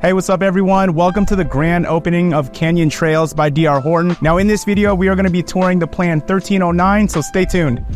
Hey, what's up everyone? Welcome to the grand opening of Canyon Trails by DR Horton. Now in this video, we are going to be touring the plan 1309, so stay tuned.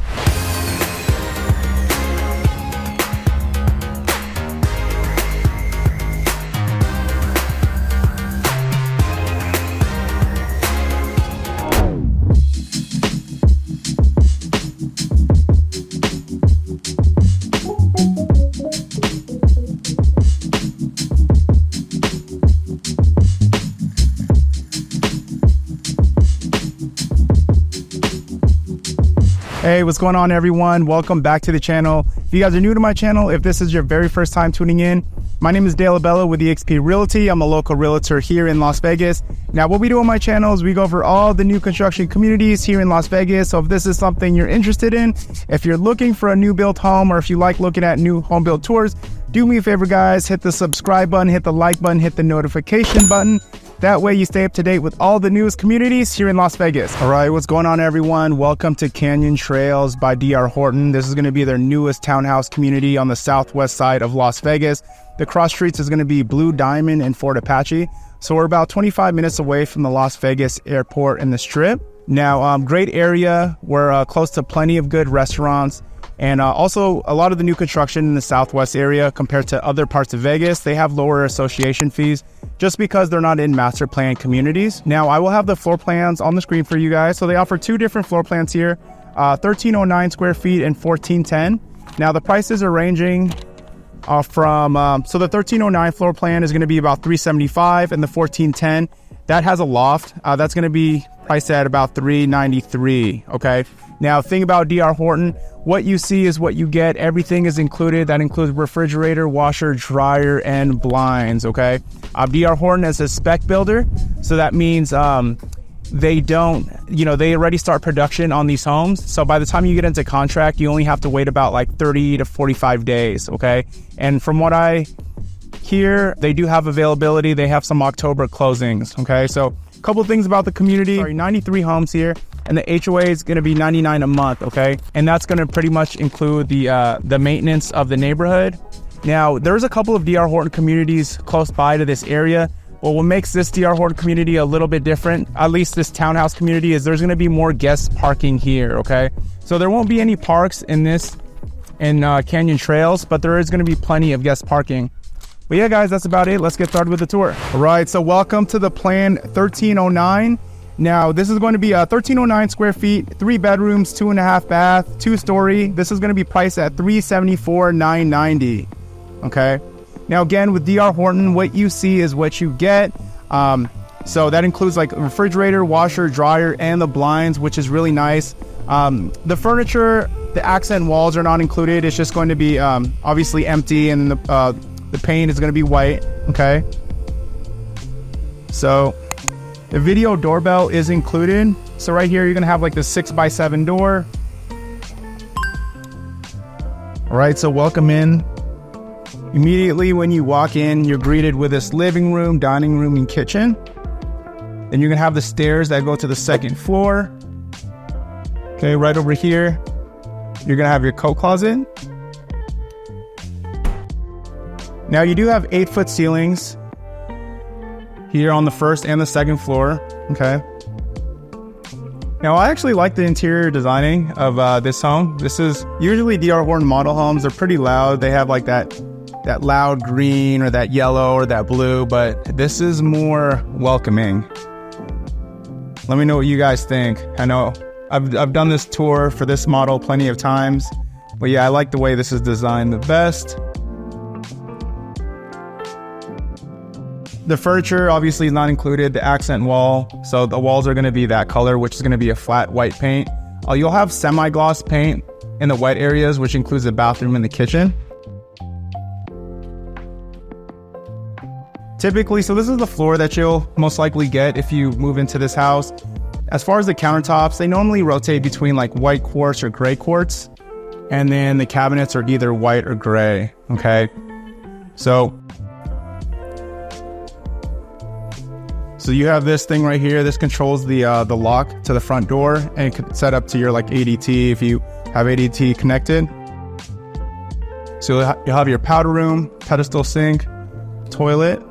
Hey, what's going on everyone? Welcome back to the channel. If you guys are new to my channel, if this is your very first time tuning in, my name is Abella with eXp Realty. I'm a local realtor here in Las Vegas. Now what we do on my channel is we go over all the new construction communities here in Las Vegas. So if this is something you're interested in, if you're looking for a new built home, or if you like looking at new home build tours, do me a favor guys, hit the subscribe button, hit the like button, hit the notification button. That way you stay up to date with all the newest communities here in Las Vegas. All right, what's going on everyone? Welcome to Canyon Trails by DR Horton. This is gonna be their newest townhouse community on the southwest side of Las Vegas. The cross streets is gonna be Blue Diamond and Fort Apache. So we're about 25 minutes away from the Las Vegas airport and the Strip. Now, great area. We're close to plenty of good restaurants. And also a lot of the new construction in the southwest area compared to other parts of Vegas, they have lower association fees just because they're not in master plan communities. Now I will have the floor plans on the screen for you guys. So they offer two different floor plans here, 1309 square feet and 1410. Now the prices are ranging from, so the 1309 floor plan is gonna be about $375, and the 1410, that has a loft. That's gonna be priced at about $393, okay? Now, thing about DR Horton, what you see is what you get. Everything is included. That includes refrigerator, washer, dryer, and blinds, okay? DR Horton is a spec builder, so that means they don't, they already start production on these homes. So by the time you get into contract, you only have to wait about like 30 to 45 days, okay? And from what I hear, they do have availability. They have some October closings, okay? So a couple of things about the community. 93 homes here. And the HOA is going to be $99 a month, okay? And that's going to pretty much include the maintenance of the neighborhood. Now, there's a couple of DR Horton communities close by to this area. Well, what makes this DR Horton community a little bit different, at least this townhouse community, is there's going to be more guest parking here, okay? So there won't be any parks in Canyon Trails, but there is going to be plenty of guest parking. But yeah, guys, that's about it. Let's get started with the tour. All right, so welcome to the plan 1309. Now, this is going to be 1309 square feet, 3 bedrooms, 2.5 bath, 2-story. This is going to be priced at $374,990. Okay. Now, again, with DR Horton, what you see is what you get. So that includes like a refrigerator, washer, dryer, and the blinds, which is really nice. The furniture, the accent walls are not included. It's just going to be obviously empty, and the paint is going to be white. Okay. So the video doorbell is included. So right here, you're gonna have like the 6x7 door. All right, so welcome in. Immediately when you walk in, you're greeted with this living room, dining room, and kitchen. Then you're gonna have the stairs that go to the second floor. Okay, right over here, you're gonna have your coat closet. Now you do have 8-foot ceilings here on the first and the second floor, okay? Now, I actually like the interior designing of this home. This is usually DR Horton model homes. They're pretty loud. They have like that loud green or that yellow or that blue, but this is more welcoming. Let me know what you guys think. I know I've done this tour for this model plenty of times, but yeah, I like the way this is designed the best. The furniture obviously is not included, the accent wall. So the walls are gonna be that color, which is gonna be a flat white paint. You'll have semi-gloss paint in the wet areas, which includes the bathroom and the kitchen. Typically, so this is the floor that you'll most likely get if you move into this house. As far as the countertops, they normally rotate between like white quartz or gray quartz. And then the cabinets are either white or gray, okay? So you have this thing right here. This controls the lock to the front door, and it could set up to your like ADT if you have ADT connected. So you'll have your powder room, pedestal sink, toilet.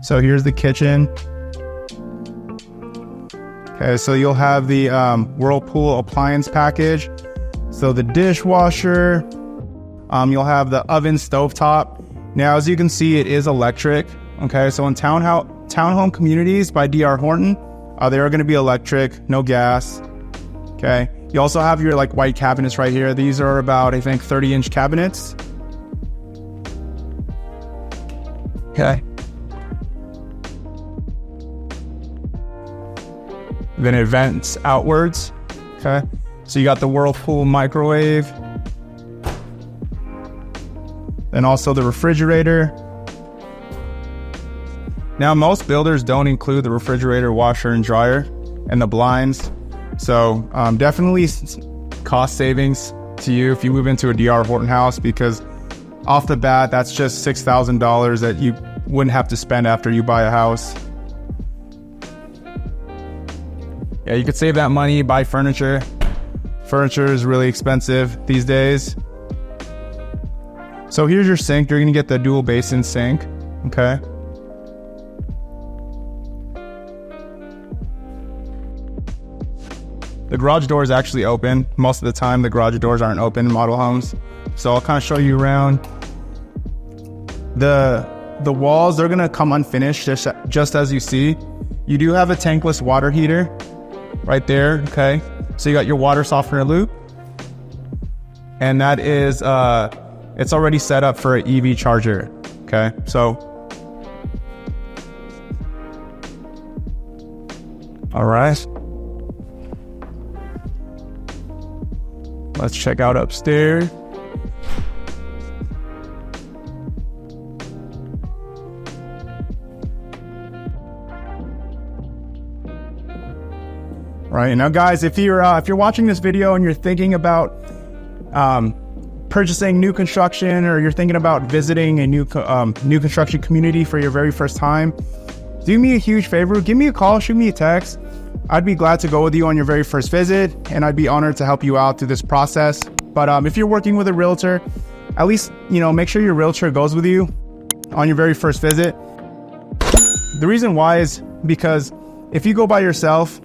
So here's the kitchen. Okay, so you'll have the Whirlpool appliance package. So the dishwasher, you'll have the oven stovetop. Now, as you can see, it is electric. Okay, so in townhome communities by DR Horton, they are going to be electric, no gas. Okay, you also have your like white cabinets right here. These are about, I think, 30-inch cabinets. Okay. Then it vents outwards. Okay, so you got the Whirlpool microwave. Then also the refrigerator. Now, most builders don't include the refrigerator, washer, and dryer, and the blinds. So definitely cost savings to you if you move into a DR Horton house, because off the bat, that's just $6,000 that you wouldn't have to spend after you buy a house. Yeah, you could save that money, buy furniture. Furniture is really expensive these days. So here's your sink. You're gonna get the dual basin sink, okay? The garage door is actually open. Most of the time, the garage doors aren't open in model homes. So I'll kind of show you around. The walls, they're gonna come unfinished, just as you see. You do have a tankless water heater right there, okay? So you got your water softener loop. And that is, it's already set up for an EV charger, okay? So, all right. Let's check out upstairs. Right, now guys, if you're watching this video and you're thinking about purchasing new construction, or you're thinking about visiting a new construction community for your very first time, do me a huge favor, give me a call, shoot me a text. I'd be glad to go with you on your very first visit, and I'd be honored to help you out through this process. But if you're working with a realtor, at least, make sure your realtor goes with you on your very first visit. The reason why is because if you go by yourself,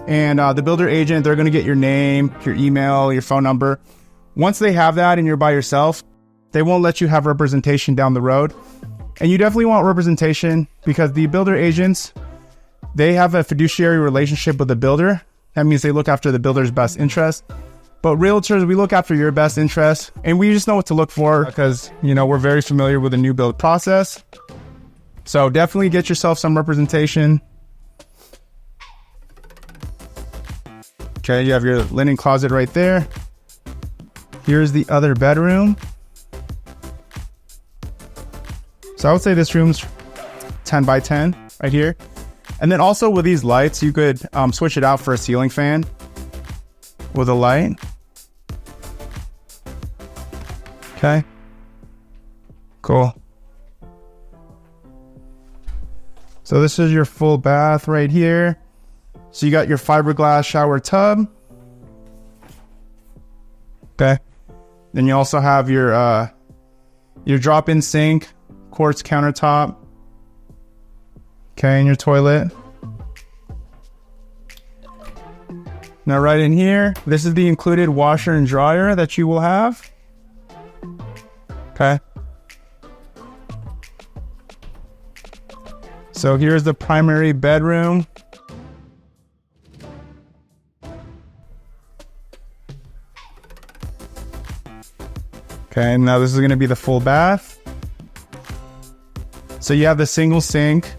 and the builder agent, they're going to get your name, your email, your phone number. Once they have that and you're by yourself, they won't let you have representation down the road. And you definitely want representation, because the builder agents, they have a fiduciary relationship with the builder. That means they look after the builder's best interest. But realtors, we look after your best interest, and we just know what to look for, because, we're very familiar with the new build process. So definitely get yourself some representation. Okay, you have your linen closet right there. Here's the other bedroom. So I would say this room's 10 by 10 right here. And then also with these lights, you could switch it out for a ceiling fan with a light. Okay, cool. So this is your full bath right here. So you got your fiberglass shower tub. Okay. Then you also have your drop-in sink, quartz countertop. Okay, and your toilet. Now right in here, this is the included washer and dryer that you will have. Okay. So here's the primary bedroom. Okay, now this is going to be the full bath. So you have the single sink.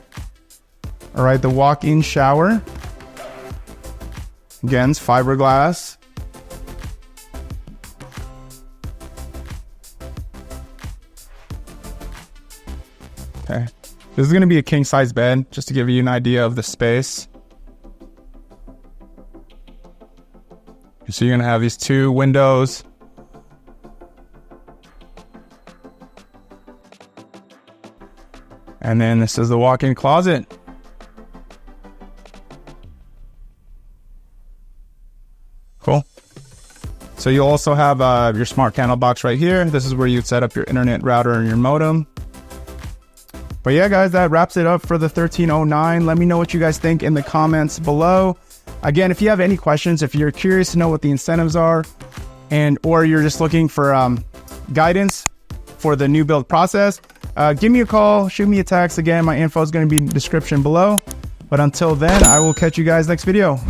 All right, the walk-in shower. Again, it's fiberglass. Okay, this is going to be a king-size bed, just to give you an idea of the space. So you're going to have these two windows. And then this is the walk-in closet. Cool. So you'll also have your smart panel box right here. This is where you'd set up your internet router and your modem. But yeah, guys, that wraps it up for the 1309. Let me know what you guys think in the comments below. Again, if you have any questions, if you're curious to know what the incentives are, or you're just looking for guidance for the new build process, give me a call, shoot me a text. Again, my info is going to be in the description below. But until then, I will catch you guys next video.